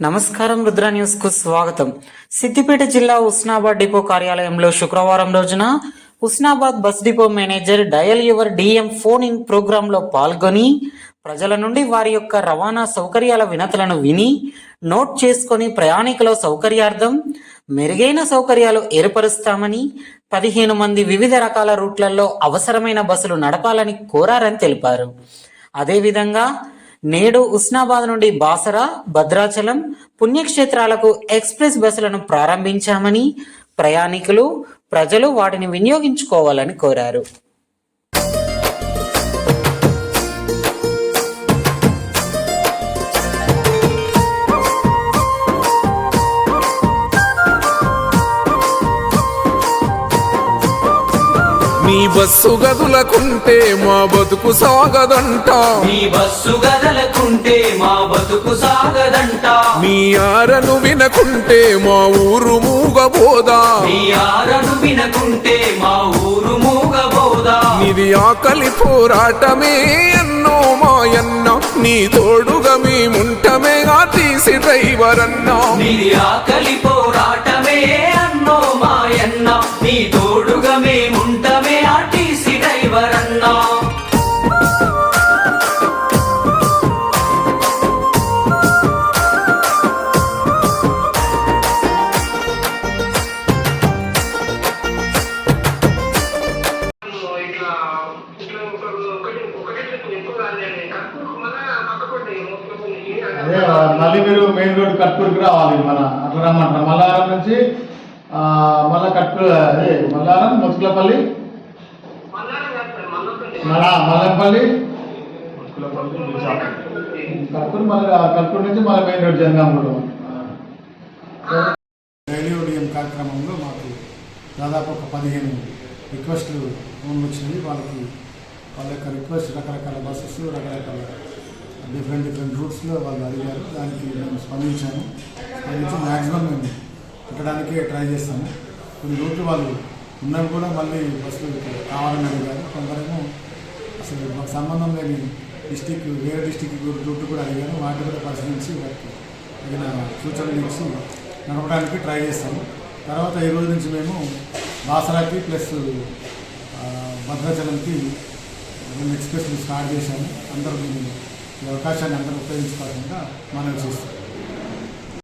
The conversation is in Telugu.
నమస్కారం, రుద్ర న్యూస్ కు స్వాగతం. సిద్దిపేట జిల్లా ఉస్నాబాద్ డిపో కార్యాలయంలో శుక్రవారం రోజున Usnabad bus depot manager dial your DM phone in program లో పాల్గొని ప్రజల నుండి వారి యొక్క రవాణా సౌకర్యాల వినతులను విని నోట్ చేసుకొని ప్రయాణికుల సౌకర్యార్థం మెరుగైన సౌకర్యాలు ఏర్పరుస్తామని 15 మంది వివిధ రకాల రూట్లలో అవసరమైన బస్సులు నడపాలని కోరారని తెలిపారు. అదేవిధంగా నేడు ఉస్నాబాద్ నుండి బాసర, భద్రాచలం పుణ్యక్షేత్రాలకు ఎక్స్ప్రెస్ బస్సులను ప్రారంభించామని ప్రయాణికులు, ప్రజలు వాటిని వినియోగించుకోవాలని కోరారు. నీ బస్సు గదులకుంటే మా బతుకు సాగదంట, నీ బస్సు గదలకుంటే మా బతుకు సాగదంట, నీ ఆరను వినకుంటే మా ఊరు మూగబోదా, నీ ఆరను వినకుంటే మా ఊరు మూగబోదా. నీది ఆకలి పోరాటమే అన్నో మాయన్న, నీ తోడుగా మేముంటమే తీసి డ్రైవర్ అన్నా. నీది ఆకలి పోరాటమే అన్నో మాయన్న, నీ తోడుగా మేముంటమే ఆర్టీసీ డ్రైవర్ అన్నా. అదే మళ్ళీ మీరు మెయిన్ రోడ్ కట్పూర్కి రావాలి. మన అట్లా రమ్మంటారు. మల్లారం నుంచి మళ్ళీ కట్పూర్, అదే మల్లారం, ముచ్చులపల్లి, మల్లంపల్లి, కట్పూర్, మళ్ళీ కట్పూర్ నుంచి మళ్ళీ మెయిన్ రోడ్ జనగాంలో. రైల్వే డిఎం కార్యక్రమంలో మాకు దాదాపు ఒక 15 రిక్వెస్ట్లు ఫోన్లు వచ్చినాయి. వాళ్ళ యొక్క రిక్వెస్ట్ రకరకాల బస్సెస్, రకరకాల డిఫరెంట్ రూట్స్లో వాళ్ళు అడిగారు. దానికి మేము స్పందించాము. స్పందించి మ్యాక్సిమం మేము పెట్టడానికే ట్రై చేస్తాము. కొన్ని రూట్లు వాళ్ళు ఉన్నవి కూడా మళ్ళీ బస్సులు కావాలని అడిగారు. కొందరేమో అసలు మాకు సంబంధం లేని వేరే డిస్టిక్ రూట్ కూడా అడిగారు. వాటిని కూడా పరిశీలించి వాటికి తగిన సూచనలు ఇచ్చి నడపడానికి ట్రై చేస్తాము. తర్వాత ఈ రోజు నుంచి మేము బాసరాకి ప్లస్ భద్రాచలంకి మేము ఎక్స్ప్రెస్లు స్టార్ట్ చేశాము. అందరూ ఈ అవకాశాన్ని అందరూ ఉపయోగించుకోవాలని మనవి చేస్తాం.